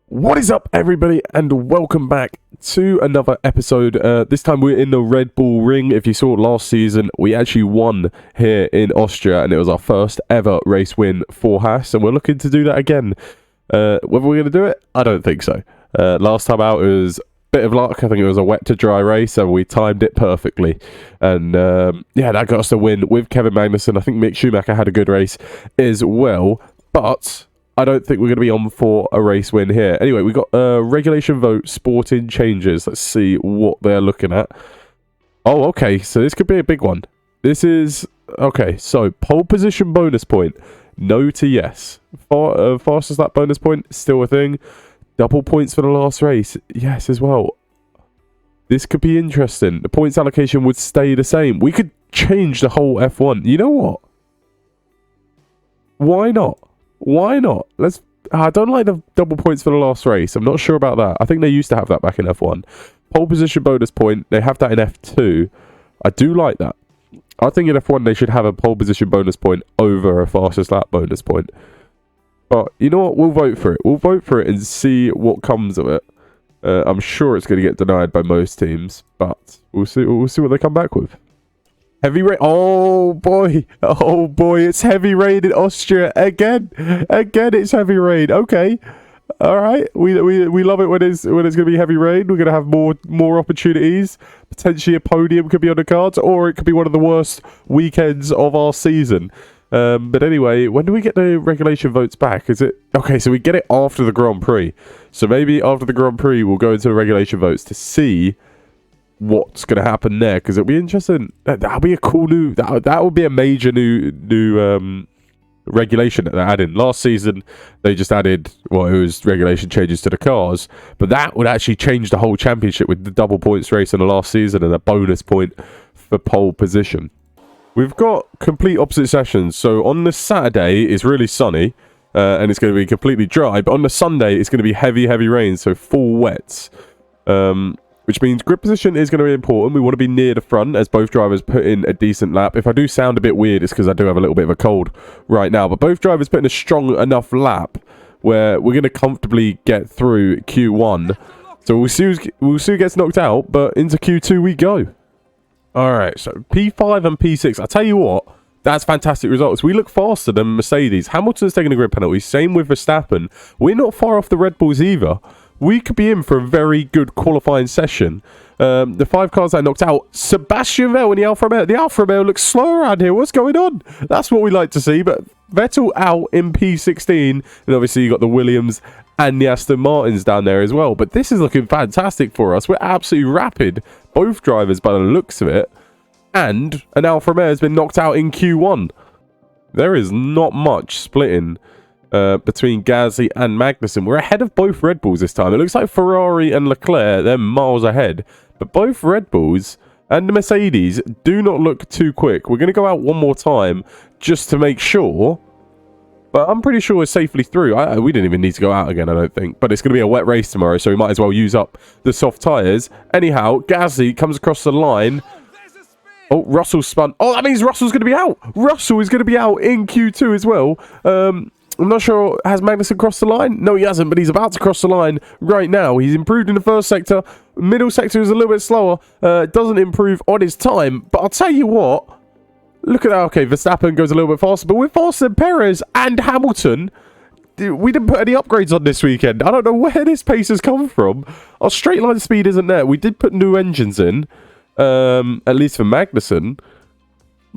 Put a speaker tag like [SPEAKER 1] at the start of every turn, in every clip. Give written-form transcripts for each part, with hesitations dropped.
[SPEAKER 1] What is up, everybody, and welcome back to another episode. This time we're in the Red Bull Ring. If you saw last season, we actually won here in Austria, and it was our first ever race win for Haas, and we're looking to do that again. Whether we're going to do it, I don't think so. Last time out, it was a bit of luck. I think it was a wet to dry race, and we timed it perfectly. And yeah, that got us the win with Kevin Magnussen. I think Mick Schumacher had a good race as well, but I don't think we're going to be on for a race win here. Anyway, we got regulation vote sporting changes. Let's see what they're looking at. Oh, okay. So this could be a big one. This is... Okay, so pole position bonus point. No to yes. Fastest lap bonus point. Still a thing. Double points for the last race. Yes, as well. This could be interesting. The points allocation would stay the same. We could change the whole F1. You know what? Why not? Why not? I don't like the double points for the last race. I'm not sure about that. I think they used to have that back in F1. Pole position bonus point. They have that in F2. I do like that. I think in F1 they should have a pole position bonus point over a fastest lap bonus point. But you know what? We'll vote for it. We'll vote for it and see what comes of it. I'm sure it's going to get denied by most teams, but we'll see what they come back with. Heavy rain. Oh boy, it's heavy rain in Austria again. It's heavy rain. Okay, all right. We love it when it's going to be heavy rain. We're going to have more opportunities. Potentially a podium could be on the cards, or it could be one of the worst weekends of our season. But anyway, when do we get the regulation votes back? Is it okay? So we get it after the Grand Prix. So maybe after the Grand Prix, we'll go into the regulation votes to see what's going to happen there, because it'll be interesting. That'll be a cool new... That would be a major new regulation that they added. Last season, they just added... Well, it was regulation changes to the cars, but that would actually change the whole championship with the double points race in the last season and a bonus point for pole position. We've got complete opposite sessions. So on the Saturday, it's really sunny, and it's going to be completely dry, but on the Sunday, it's going to be heavy rain, so full wets. Which means grip position is going to be important. We want to be near the front as both drivers put in a decent lap. If I do sound a bit weird, it's because I do have a little bit of a cold right now. But both drivers put in a strong enough lap where we're going to comfortably get through Q1. So we'll see who gets knocked out, but into Q2 we go. Alright, so P5 and P6. I'll tell you what, that's fantastic results. We look faster than Mercedes. Hamilton's taking a grid penalty. Same with Verstappen. We're not far off the Red Bulls either. We could be in for a very good qualifying session. The 5 cars that knocked out, Sebastian Vettel in the Alfa Romeo. The Alfa Romeo looks slow around here. What's going on? That's what we like to see. But Vettel out in P16. And obviously you got the Williams and the Aston Martins down there as well. But this is looking fantastic for us. We're absolutely rapid. Both drivers by the looks of it. And an Alfa Romeo has been knocked out in Q1. There is not much splitting between Gasly and Magnussen. We're ahead of both Red Bulls this time. It looks like Ferrari and Leclerc, they're miles ahead. But both Red Bulls and the Mercedes do not look too quick. We're going to go out one more time just to make sure. But I'm pretty sure we're safely through. We didn't even need to go out again, I don't think. But it's going to be a wet race tomorrow, so we might as well use up the soft tyres. Anyhow, Gasly comes across the line. Oh, Russell spun. Oh, that means Russell's going to be out. Russell is going to be out in Q2 as well. I'm not sure, has Magnussen crossed the line? No, he hasn't, but he's about to cross the line right now. He's improved in the first sector. Middle sector is a little bit slower. Doesn't improve on his time. But I'll tell you what. Look at that. Okay, Verstappen goes a little bit faster, but we're faster than Perez and Hamilton. We didn't put any upgrades on this weekend. I don't know where this pace has come from. Our straight line speed isn't there. We did put new engines in, at least for Magnussen.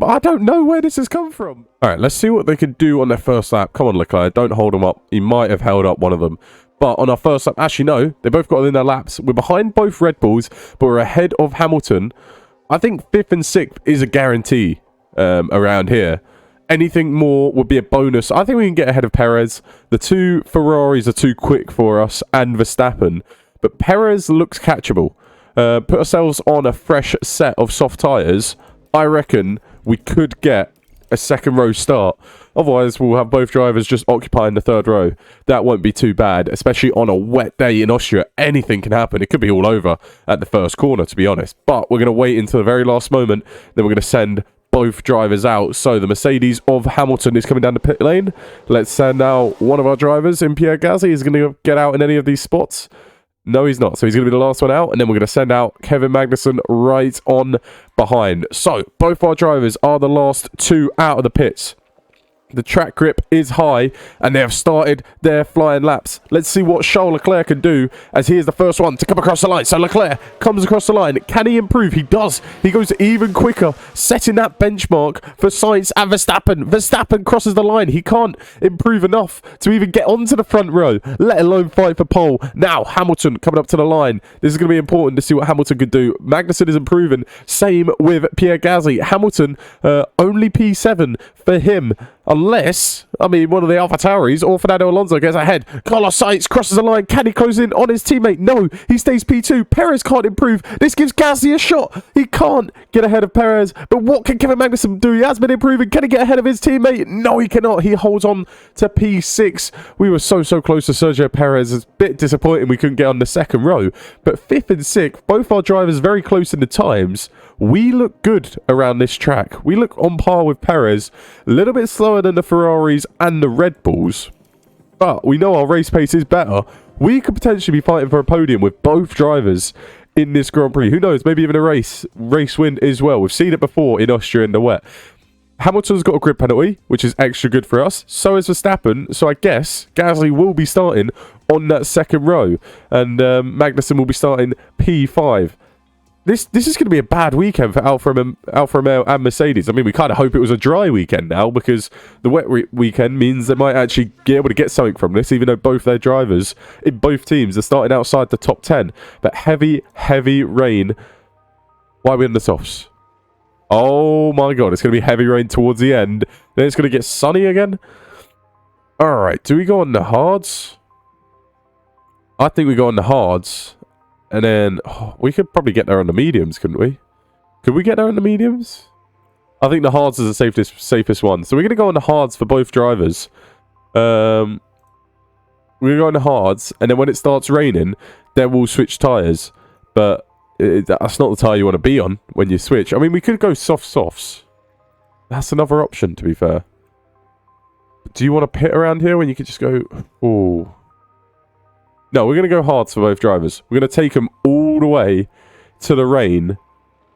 [SPEAKER 1] I don't know where this has come from. All right, let's see what they can do on their first lap. Come on, Leclerc. Don't hold them up. He might have held up one of them. But on our first lap, actually, no. They both got in their laps. We're behind both Red Bulls, but we're ahead of Hamilton. I think 5th and 6th is a guarantee around here. Anything more would be a bonus. I think we can get ahead of Perez. The 2 Ferraris are too quick for us and Verstappen. But Perez looks catchable. Put ourselves on a fresh set of soft tyres. I reckon we could get a second row start. Otherwise, we'll have both drivers just occupying the third row. That won't be too bad, especially on a wet day in Austria. Anything can happen. It could be all over at the first corner, to be honest. But we're going to wait until the very last moment. Then we're going to send both drivers out. So the Mercedes of Hamilton is coming down the pit lane. Let's send out one of our drivers in Pierre Gasly. Is going to get out in any of these spots? No, he's not. So he's going to be the last one out. And then we're going to send out Kevin Magnussen right on behind. So both our drivers are the last two out of the pits. The track grip is high, and they have started their flying laps. Let's see what Charles Leclerc can do, as he is the first one to come across the line. So Leclerc comes across the line. Can he improve? He does. He goes even quicker, setting that benchmark for Sainz and Verstappen. Verstappen crosses the line. He can't improve enough to even get onto the front row, let alone fight for pole. Now, Hamilton coming up to the line. This is going to be important to see what Hamilton could do. Magnussen is improving. Same with Pierre Gasly. Hamilton, only P7 for him. Unless, I mean, one of the AlphaTauris or Fernando Alonso gets ahead. Carlos Sainz crosses the line. Can he close in on his teammate? No, he stays P2. Perez can't improve. This gives Gasly a shot. He can't get ahead of Perez. But what can Kevin Magnussen do? He has been improving. Can he get ahead of his teammate? No, he cannot. He holds on to P6. We were so close to Sergio Perez. It's a bit disappointing we couldn't get on the second row. But 5th and 6th, both our drivers very close in the times. We look good around this track. We look on par with Perez. A little bit slower than the Ferraris and the Red Bulls. But we know our race pace is better. We could potentially be fighting for a podium with both drivers in this Grand Prix. Who knows? Maybe even a race win as well. We've seen it before in Austria in the wet. Hamilton's got a grid penalty, which is extra good for us. So is Verstappen. So I guess Gasly will be starting on that second row. And Magnussen will be starting P5. This is going to be a bad weekend for Alfa Romeo and Mercedes. I mean, we kind of hope it was a dry weekend now, because the wet weekend means they might actually be able to get something from this, even though both their drivers in both teams are starting outside the top 10. But heavy rain. Why are we in the softs? Oh my god, it's going to be heavy rain towards the end. Then it's going to get sunny again. Alright, do we go on the hards? I think we go on the hards. And then, we could probably get there on the mediums, couldn't we? Could we get there on the mediums? I think the hards is the safest one. So we're going to go on the hards for both drivers. We're going to go on the hards, and then when it starts raining, then we'll switch tyres. But that's not the tyre you want to be on when you switch. I mean, we could go softs. That's another option, to be fair. Do you want to pit around here when you could just go... Oh... No, we're going to go hards for both drivers. We're going to take them all the way to the rain,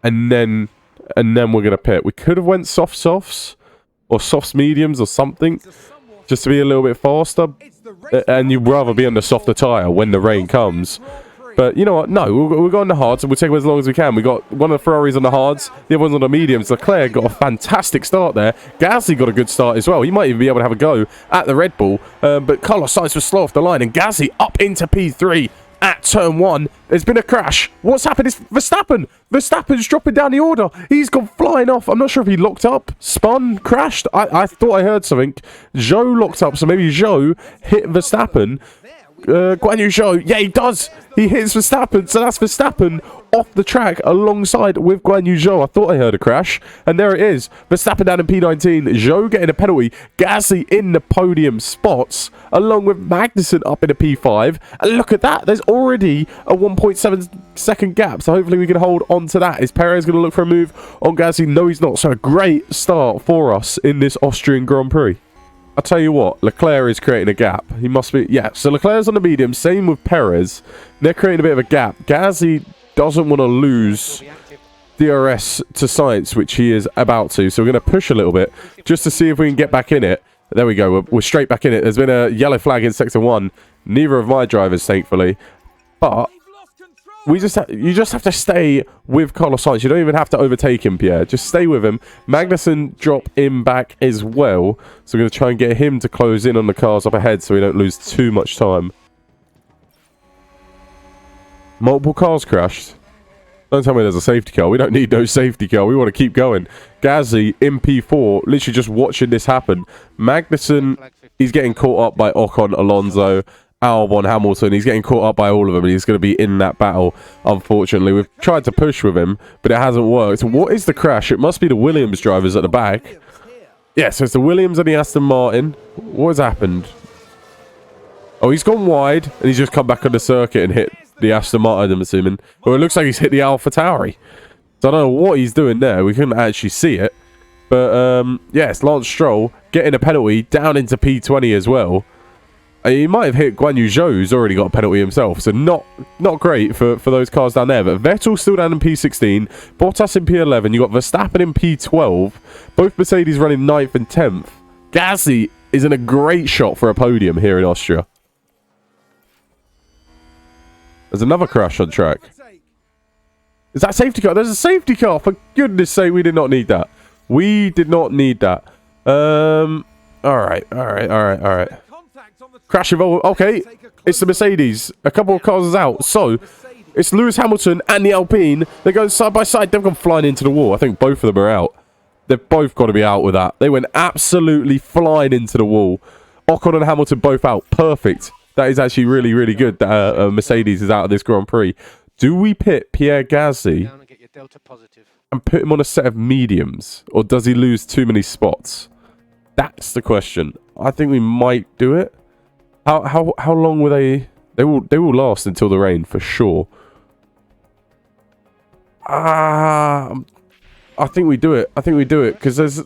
[SPEAKER 1] and then we're going to pit. We could have went softs or softs mediums or something, just to be a little bit faster. And you'd rather be on the softer tyre when the rain comes. But you know what? No, we'll go on the hards, and we'll take them as long as we can. We got one of the Ferraris on the hards, the other one's on the mediums. Leclerc got a fantastic start there. Gasly got a good start as well. He might even be able to have a go at the Red Bull. But Carlos Sainz was slow off the line, and Gasly up into P3 at turn 1. There's been a crash. What's happened is Verstappen. Verstappen's dropping down the order. He's gone flying off. I'm not sure if he locked up, spun, crashed. I thought I heard something. Zhou locked up, so maybe Zhou hit Verstappen. Guan Yu Zhou, yeah, he does. He hits Verstappen, so that's Verstappen off the track alongside with Guan Yu Zhou. I thought I heard a crash, and there it is. Verstappen down in P19, Zhou getting a penalty, Gasly in the podium spots, along with Magnussen up in a P5. And look at that, there's already a 1.7 second gap, so hopefully we can hold on to that. Is Perez going to look for a move on Gasly? No, he's not. So a great start for us in this Austrian Grand Prix. I'll tell you what, Leclerc is creating a gap. He must be... Yeah, so Leclerc's on the medium. Same with Perez. They're creating a bit of a gap. Gasly doesn't want to lose DRS to Sainz, which he is about to. So we're going to push a little bit just to see if we can get back in it. There we go. We're straight back in it. There's been a yellow flag in Sector 1. Neither of my drivers, thankfully. But... you just have to stay with Carlos Sainz. You don't even have to overtake him, Pierre. Just stay with him. Magnussen drop him back as well. So we're going to try and get him to close in on the cars up ahead so we don't lose too much time. Multiple cars crashed. Don't tell me there's a safety car. We don't need no safety car. We want to keep going. Gasly in P4, literally just watching this happen. Magnussen, he's getting caught up by Ocon, Alonso, Albon, Hamilton. He's getting caught up by all of them, and he's going to be in that battle, unfortunately. We've tried to push with him, but it hasn't worked. What is the crash? It must be the Williams drivers at the back. Yeah, so it's the Williams and the Aston Martin. What has happened? Oh, he's gone wide, and he's just come back on the circuit and hit the Aston Martin, I'm assuming. Well, it looks like he's hit the AlphaTauri. So I don't know what he's doing there. We couldn't actually see it. But, yes, Lance Stroll getting a penalty down into P20 as well. He might have hit Guan Yu Zhou, who's already got a penalty himself. So not great for those cars down there. But Vettel still down in P16. Bottas in P11. You've got Verstappen in P12. Both Mercedes running 9th and 10th. Gasly is in a great shot for a podium here in Austria. There's another crash on track. Is that a safety car? There's a safety car. For goodness sake, we did not need that. We did not need that. Alright. Crash involved. Okay, it's the Mercedes. A couple of cars is out. So, it's Lewis Hamilton and the Alpine. They're going side by side. They've gone flying into the wall. I think both of them are out. They've both got to be out with that. They went absolutely flying into the wall. Ocon and Hamilton both out. Perfect. That is actually really, really good that Mercedes is out of this Grand Prix. Do we pit Pierre Gasly and put him on a set of mediums? Or does he lose too many spots? That's the question. I think we might do it. How long will they will last until the rain for sure. I think we do it. I think we do it because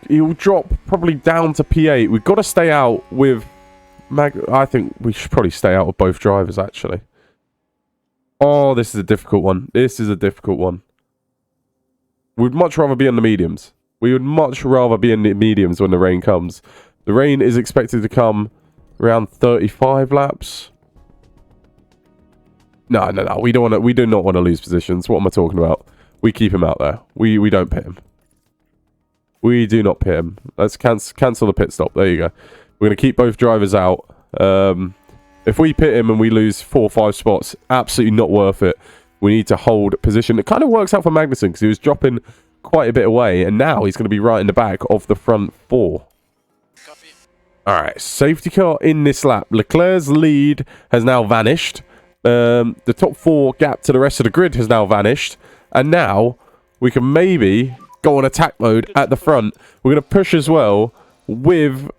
[SPEAKER 1] he'll drop probably down to P8. We've got to stay out with I think we should probably stay out with both drivers actually. Oh, this is a difficult one. This is a difficult one. We'd much rather be on the mediums. We would much rather be in the mediums when the rain comes. The rain is expected to come around 35 laps. No. We don't want to. We do not want to lose positions. What am I talking about? We keep him out there. We don't pit him. We do not pit him. Let's cancel the pit stop. There you go. We're going to keep both drivers out. If we pit him and we lose 4 or 5 spots, absolutely not worth it. We need to hold position. It kind of works out for Magnussen because he was dropping quite a bit away, and now he's going to be right in the back of the front 4. Alright, safety car in this lap. Leclerc's lead has now vanished. The top 4 gap to the rest of the grid has now vanished. And now we can maybe go on attack mode at the front. We're going to push as well with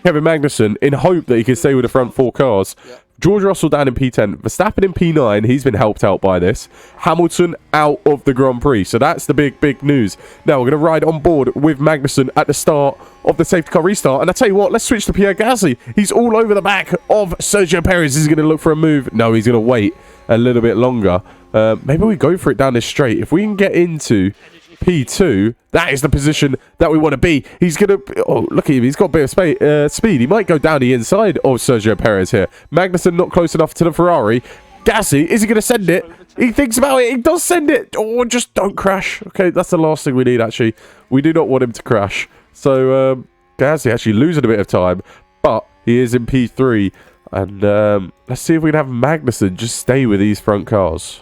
[SPEAKER 1] Kevin Magnussen in hope that he can stay with the front 4 cars. Yeah. George Russell down in P10. Verstappen in P9. He's been helped out by this. Hamilton out of the Grand Prix. So that's the big news. Now we're going to ride on board with Magnussen at the start of the safety car restart. And I tell you what, let's switch to Pierre Gasly. He's all over the back of Sergio Perez. He's going to look for a move. No, he's going to wait a little bit longer. Maybe we go for it down this straight. If we can get into P2, that is the position that we want to be. He's going to... Oh, look at him. He's got a bit of speed. He might go down the inside of Sergio Perez here. Magnussen not close enough to the Ferrari. Gasly, is he going to send it? He thinks about it. He does send it. Oh, just don't crash. Okay, that's the last thing we need, actually. We do not want him to crash. So, Gasly actually losing a bit of time, but he is in P3. And let's see if we can have Magnussen just stay with these front cars.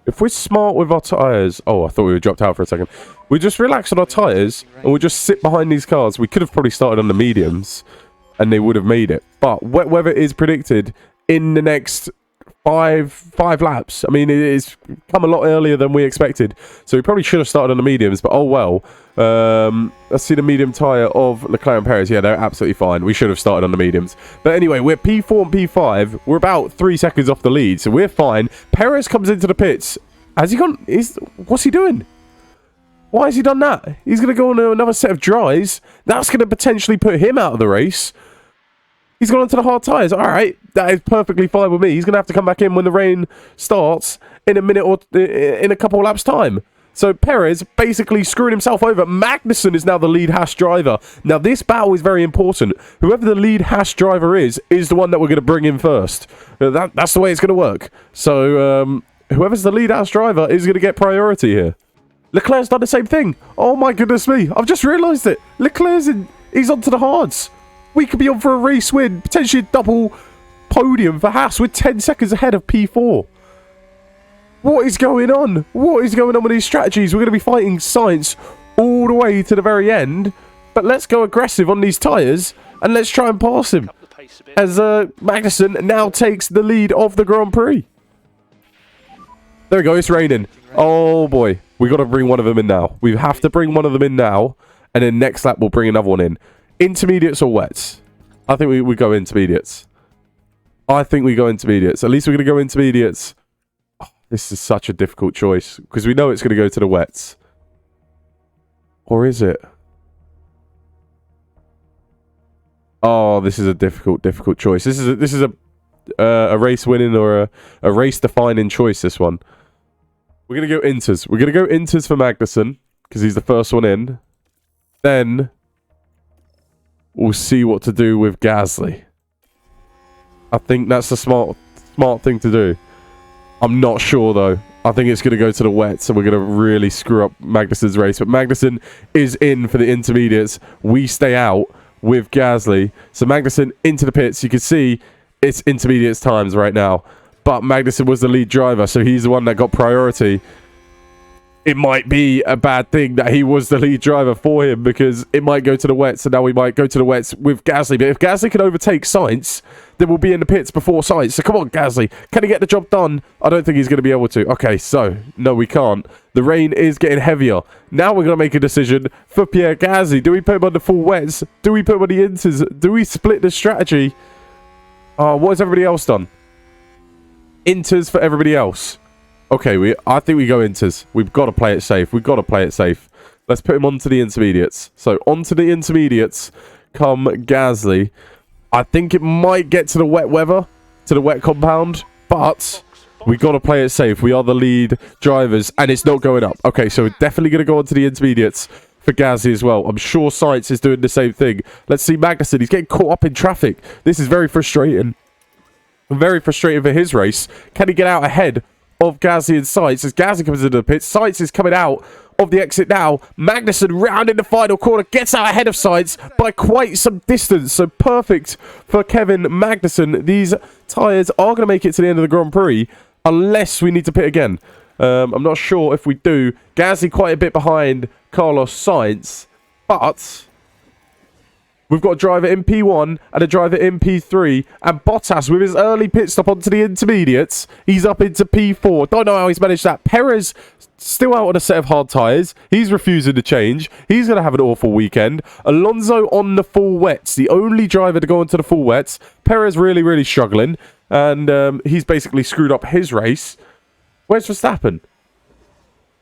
[SPEAKER 1] If we're smart with our tyres... Oh, I thought we were dropped out for a second. We just relax on our tyres and we just sit behind these cars. We could have probably started on the mediums and they would have made it. But wet weather is predicted in the next five laps. I mean, it is come a lot earlier than we expected. So we probably should have started on the mediums, but oh well. Let's see the medium tyre of Leclerc and Perez. Yeah, they're absolutely fine. We should have started on the mediums. But anyway, we're P4 and P5. We're about 3 seconds off the lead, so we're fine. Perez comes into the pits. Has he gone? What's he doing? Why has he done that? He's going to go on another set of dries. That's going to potentially put him out of the race. He's gone onto the hard tyres. All right, that is perfectly fine with me. He's going to have to come back in when the rain starts in a minute or in a couple of laps' time. So Perez basically screwing himself over. Magnussen is now the lead Haas driver. Now this battle is very important. Whoever the lead Haas driver is the one that we're going to bring in first. That's the way it's going to work. So whoever's the lead Haas driver is going to get priority here. Leclerc's done the same thing. Oh my goodness me. I've just realised it. He's onto the hards. We could be on for a race win. Potentially a double podium for Haas. We're 10 seconds ahead of P4. What is going on? What is going on with these strategies? We're going to be fighting Sainz all the way to the very end. But let's go aggressive on these tyres and let's try and pass him. As Magnussen now takes the lead of the Grand Prix. There we go. It's raining. Oh boy. We got to bring one of them in now. We have to bring one of them in now. And then next lap we'll bring another one in. Intermediates or wets? I think we go intermediates. At least we're going to go intermediates. This is such a difficult choice because we know it's going to go to the wets. Or is it? Oh, this is a difficult choice. This is a race winning or a race defining choice. This one. We're gonna go inters. We're gonna go inters for Magnussen because he's the first one in. Then we'll see what to do with Gasly. I think that's the smart thing to do. I'm not sure though. I think it's going to go to the wets, and we're going to really screw up Magnussen's race. But Magnussen is in for the intermediates. We stay out with Gasly. So Magnussen into the pits. You can see it's intermediates times right now. But Magnussen was the lead driver, so he's the one that got priority. It might be a bad thing that he was the lead driver for him, because it might go to the wets, and now we might go to the wets with Gasly. But if Gasly can overtake Sainz, then we'll be in the pits before Sainz. So come on, Gasly. Can he get the job done? I don't think he's going to be able to. Okay, so, no, we can't. The rain is getting heavier. Now we're going to make a decision for Pierre Gasly. Do we put him on the full wets? Do we put him on the inters? Do we split the strategy? What has everybody else done? Inters for everybody else. Okay, I think we go inters. We've got to play it safe. We've got to play it safe. Let's put him onto the intermediates. So, onto the intermediates come Gasly. I think it might get to the wet weather, to the wet compound, but we got to play it safe. We are the lead drivers, and it's not going up. Okay, so we're definitely going to go onto the intermediates for Gasly as well. I'm sure Sainz is doing the same thing. Let's see Magnussen. He's getting caught up in traffic. This is very frustrating. Very frustrating for his race. Can he get out ahead of Gasly and Sainz as Gasly comes into the pit? Sainz is coming out of the exit now. Magnussen round in the final corner, gets out ahead of Sainz by quite some distance. So perfect for Kevin Magnussen. These tyres are going to make it to the end of the Grand Prix unless we need to pit again. I'm not sure if we do. Gasly quite a bit behind Carlos Sainz, but we've got a driver in P1 and a driver in P3. And Bottas, with his early pit stop onto the intermediates, he's up into P4. Don't know how he's managed that. Perez still out on a set of hard tyres. He's refusing to change. He's going to have an awful weekend. Alonso on the full wets. The only driver to go onto the full wets. Perez really, really struggling. And he's basically screwed up his race. Where's Verstappen?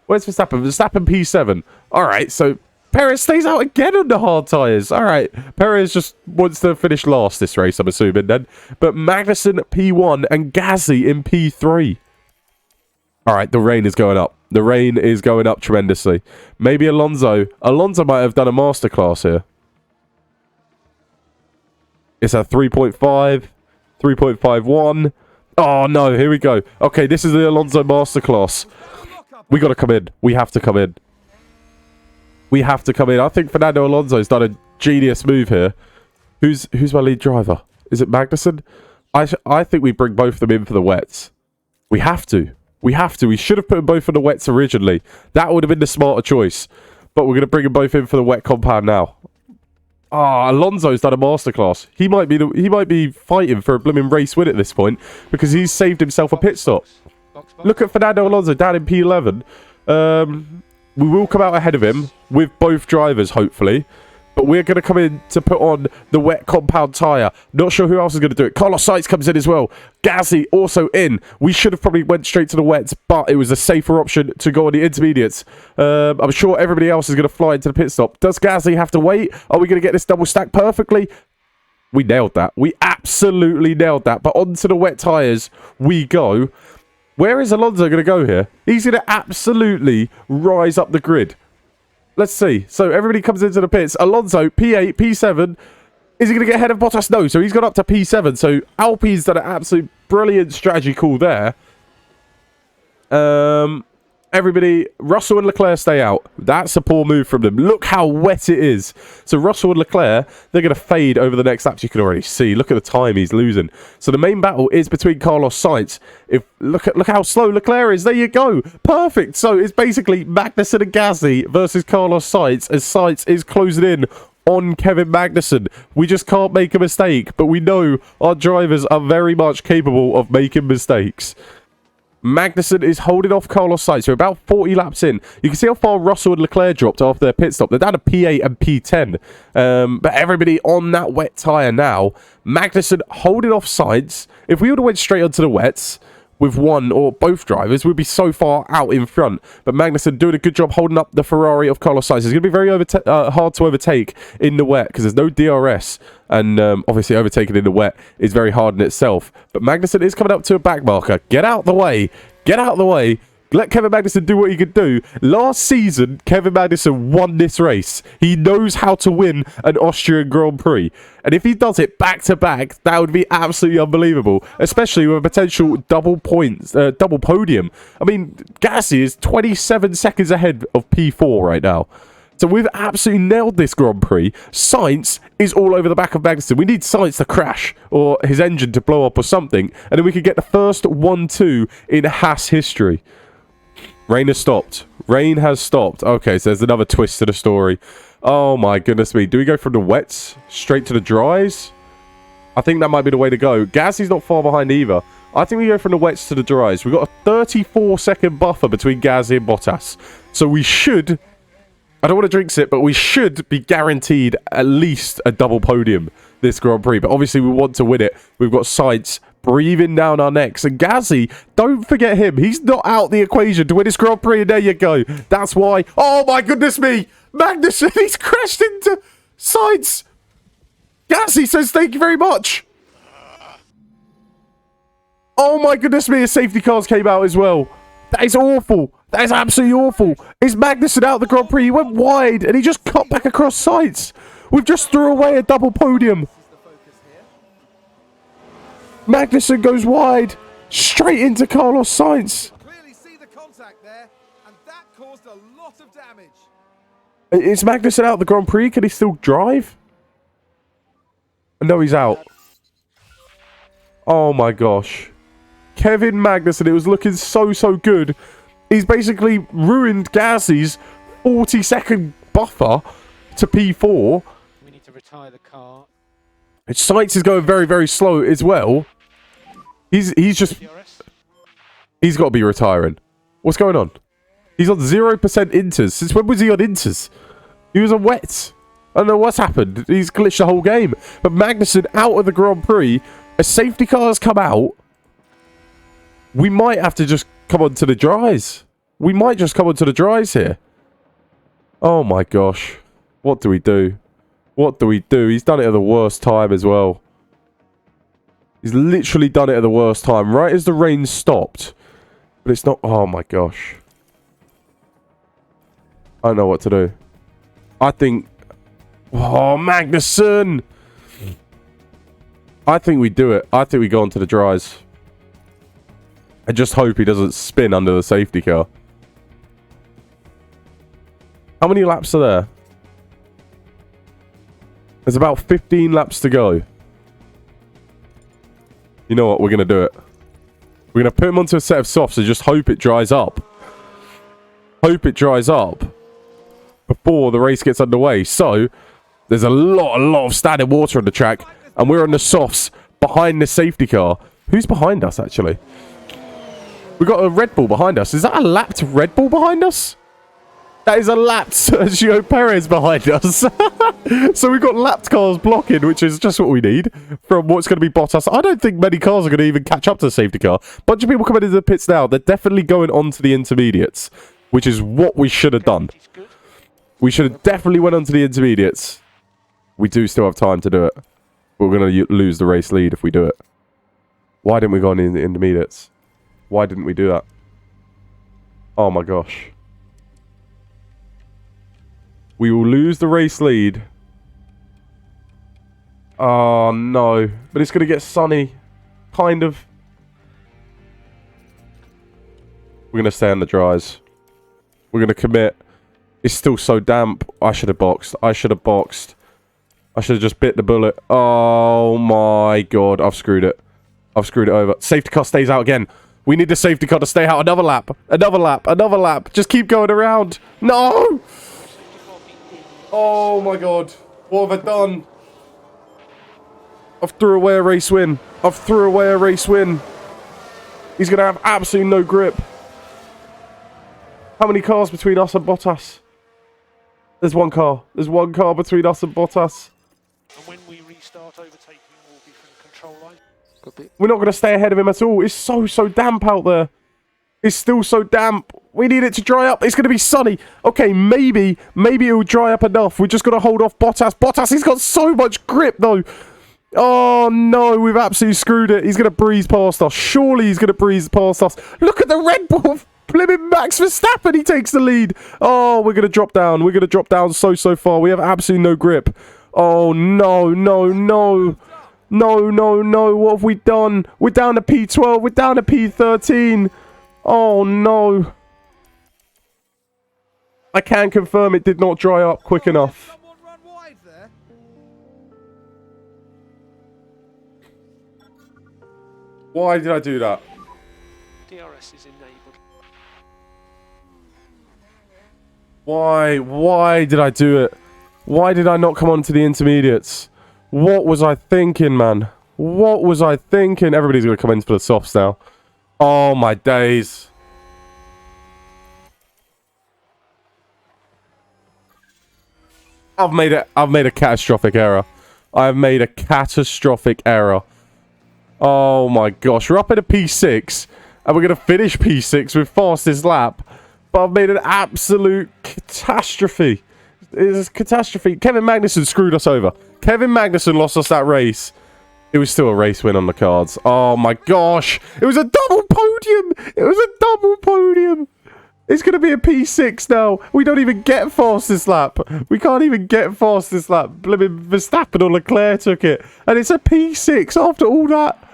[SPEAKER 1] Where's Verstappen? Verstappen P7. All right, so Perez stays out again on the hard tyres. All right. Perez just wants to finish last this race, I'm assuming then. But Magnussen P1 and Gasly in P3. All right. The rain is going up. The rain is going up tremendously. Maybe Alonso. Alonso might have done a masterclass here. It's a 3.5. 3.51. Oh, no. Here we go. Okay. This is the Alonso masterclass. We got to come in. We have to come in. We have to come in. I think Fernando Alonso's done a genius move here. Who's my lead driver? Is it Magnussen? I think we bring both of them in for the wets. We have to. We have to. We should have put them both on the wets originally. That would have been the smarter choice. But we're going to bring them both in for the wet compound now. Alonso's done a masterclass. He might be fighting for a blooming race win at this point because he's saved himself a pit stop. Look at Fernando Alonso down in P11. We will come out ahead of him with both drivers, hopefully. But we're going to come in to put on the wet compound tyre. Not sure who else is going to do it. Carlos Sainz comes in as well. Gasly also in. We should have probably went straight to the wets, but it was a safer option to go on the intermediates. I'm sure everybody else is going to fly into the pit stop. Does Gasly have to wait? Are we going to get this double stack perfectly? We nailed that. We absolutely nailed that. But onto the wet tyres we go. Where is Alonso going to go here? He's going to absolutely rise up the grid. Let's see. So everybody comes into the pits. Alonso, P8, P7. Is he going to get ahead of Bottas? No. So he's got up to P7. So Alpine's done an absolute brilliant strategy call there. Everybody, Russell and Leclerc stay out. That's a poor move from them. Look how wet it is. So Russell and Leclerc, they're going to fade over the next laps. You can already see. Look at the time he's losing. So the main battle is between Carlos Sainz. Look how slow Leclerc is. There you go. Perfect. So it's basically Magnussen and Gasly versus Carlos Sainz as Sainz is closing in on Kevin Magnussen. We just can't make a mistake, but we know our drivers are very much capable of making mistakes. Magnussen is holding off Carlos Sainz. So about 40 laps in. You can see how far Russell and Leclerc dropped after their pit stop. They're down to P8 and P10. But everybody on that wet tyre now. Magnussen holding off Sainz. If we would have went straight onto the wets, with one or both drivers, we'd be so far out in front. But Magnussen doing a good job holding up the Ferrari of Carlos Sainz. It's going to be very hard to overtake in the wet because there's no DRS. And obviously overtaking in the wet is very hard in itself. But Magnussen is coming up to a back marker. Get out the way. Get out the way. Let Kevin Magnussen do what he could do. Last season, Kevin Magnussen won this race. He knows how to win an Austrian Grand Prix. And if he does it back-to-back, that would be absolutely unbelievable. Especially with a potential double podium. I mean, Gasly is 27 seconds ahead of P4 right now. So we've absolutely nailed this Grand Prix. Sainz is all over the back of Magnussen. We need Sainz to crash or his engine to blow up or something. And then we can get the first 1-2 in Haas history. Rain has stopped. Rain has stopped. Okay, so there's another twist to the story. Oh my goodness me. Do we go from the wets straight to the dries? I think that might be the way to go. Gasly's not far behind either. I think we go from the wets to the dries. We've got a 34-second buffer between Gasly and Bottas. So we should... I don't want to jinx it, but we should be guaranteed at least a double podium this Grand Prix. But obviously we want to win it. We've got Sainz breathing down our necks. And Gasly, don't forget him. He's not out the equation to win this Grand Prix. And there you go. That's why. Oh my goodness me. Magnussen, he's crashed into Sainz. Gasly says thank you very much. Oh my goodness me. His safety cars came out as well. That is awful. That is absolutely awful. Is Magnussen out of the Grand Prix? He went wide and he just cut back across Sainz. We've just threw away a double podium. Magnussen goes wide, straight into Carlos Sainz.
[SPEAKER 2] Clearly see the contact there, and that caused a lot of damage.
[SPEAKER 1] Is Magnussen out of the Grand Prix? Can he still drive? No, he's out. Oh my gosh. Kevin Magnussen, it was looking so good. He's basically ruined Gasly's 40-second buffer to P4.
[SPEAKER 3] We need to retire the car.
[SPEAKER 1] Sainz is going very slow as well. He's just... He's got to be retiring. What's going on? He's on 0% inters. Since when was he on inters? He was on wets. I don't know what's happened. He's glitched the whole game. But Magnussen out of the Grand Prix. A safety car has come out. We might have to just come on to the dries. We might just come on to the dries here. Oh my gosh. What do we do? What do we do? He's done it at the worst time as well. He's literally done it at the worst time. Right as the rain stopped. But it's not... Oh my gosh. I don't know what to do. I think... Oh, Magnussen! I think we do it. I think we go on to the dries. I just hope he doesn't spin under the safety car. How many laps are there? There's about 15 laps to go. You know what? We're going to do it. We're going to put him onto a set of softs and just hope it dries up. Hope it dries up before the race gets underway. So, there's a lot of standing water on the track. And we're on the softs behind the safety car. Who's behind us, actually? We've got a Red Bull behind us. Is that a lapped Red Bull behind us? That is a lapped Sergio Perez behind us. So we've got lapped cars blocking, which is just what we need from what's going to be Bottas. I don't think many cars are going to even catch up to the safety car. Bunch of people coming into the pits now. They're definitely going on to the intermediates, which is what we should have done. We should have definitely went on to the intermediates. We do still have time to do it. But we're going to lose the race lead if we do it. Why didn't we go on in the intermediates? Why didn't we do that? Oh my gosh. We will lose the race lead. Oh no. But it's going to get sunny. Kind of. We're going to stay on the dries. We're going to commit. It's still so damp. I should have boxed. I should have boxed. I should have just bit the bullet. Oh my god. I've screwed it. I've screwed it over. Safety car stays out again. We need the safety car to stay out. Another lap. Another lap. Another lap. Just keep going around. No! Oh my god. What have I done? I've threw away a race win. I've threw away a race win. He's going to have absolutely no grip. How many cars between us and Bottas? There's one car. There's one car between us and Bottas.
[SPEAKER 3] And when we restart, overtaking will be from the control line.
[SPEAKER 1] We're not going to stay ahead of him at all. It's so damp out there. It's still so damp. We need it to dry up. It's going to be sunny. Okay, maybe it will dry up enough. We're just going to hold off Bottas. Bottas, he's got so much grip, though. Oh, no, we've absolutely screwed it. He's going to breeze past us. Surely he's going to breeze past us. Look at the Red Bull. Blimmin' Max Verstappen, he takes the lead. Oh, we're going to drop down. We're going to drop down so far. We have absolutely no grip. Oh, no. No. What have we done? We're down to P12. We're down to P13. Oh, no. I can confirm it did not dry up quick enough.
[SPEAKER 2] Someone run wide there.
[SPEAKER 1] Why did I do that?
[SPEAKER 3] DRS is enabled.
[SPEAKER 1] Why did I do it? Why did I not come on to the intermediates? What was I thinking, man? What was I thinking? Everybody's going to come into the softs now. Oh, my days. I've made a catastrophic error. I've made a catastrophic error. Oh my gosh, we're up at a P6 and we're going to finish P6 with fastest lap. But I've made an absolute catastrophe. It's a catastrophe. Kevin Magnussen screwed us over. Kevin Magnussen lost us that race. It was still a race win on the cards. Oh my gosh. It was a double podium. It was a double podium. It's going to be a P6 now. We don't even get fastest lap. We can't even get fastest lap. Blimmin' Verstappen or Leclerc took it. And it's a P6 after all that.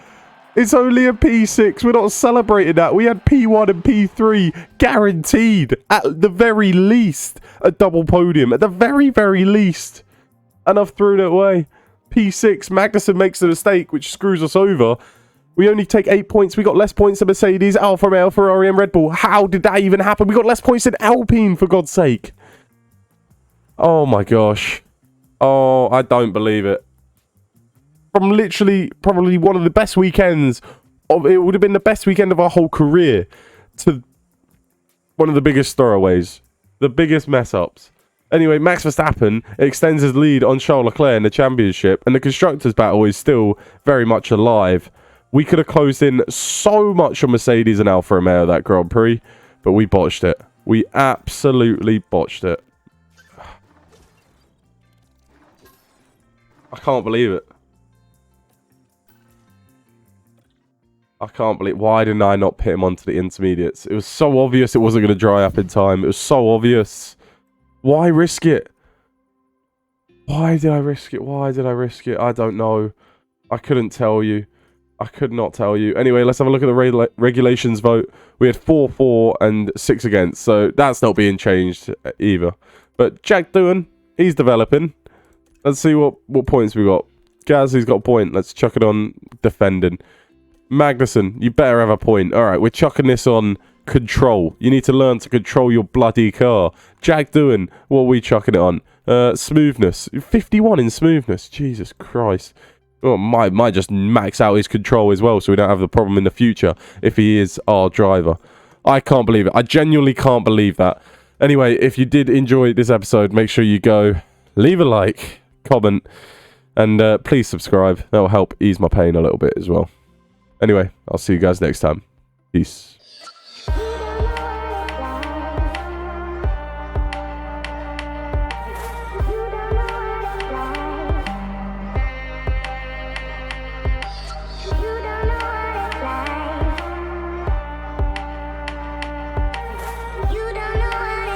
[SPEAKER 1] It's only a P6. We're not celebrating that. We had P1 and P3 guaranteed. At the very least, a double podium. At the very least. And I've thrown it away. P6. Magnussen makes a mistake, which screws us over. We only take 8 points. We got less points than Mercedes, Alfa Romeo, Ferrari, and Red Bull. How did that even happen? We got less points than Alpine, for God's sake. Oh my gosh. Oh, I don't believe it. From literally probably one of the best weekends it would have been the best weekend of our whole career to one of the biggest throwaways, the biggest mess ups. Anyway, Max Verstappen extends his lead on Charles Leclerc in the championship, and the constructors battle is still very much alive. We could have closed in so much on Mercedes and Alfa Romeo that Grand Prix, but we botched it. We absolutely botched it. I can't believe it. I can't believe... Why didn't I not pit him onto the intermediates? It was so obvious it wasn't going to dry up in time. It was so obvious. Why risk it? Why did I risk it? Why did I risk it? I don't know. I couldn't tell you. I could not tell you. Anyway, let's have a look at the regulations vote. We had 4 for and 6 against, so that's not being changed either. But Jack Doohan, he's developing. Let's see what points we got. Gasly's got a point. Let's chuck it on defending. Magnussen, you better have a point. All right, we're chucking this on control. You need to learn to control your bloody car. Jack Doohan, what are we chucking it on? Smoothness. 51 in smoothness. Jesus Christ. Oh, might just max out his control as well so we don't have the problem in the future if he is our driver. I can't believe it. I genuinely can't believe that. Anyway, if you did enjoy this episode, make sure you go leave a like, comment, and please subscribe. That will help ease my pain a little bit as well. Anyway, I'll see you guys next time. Peace.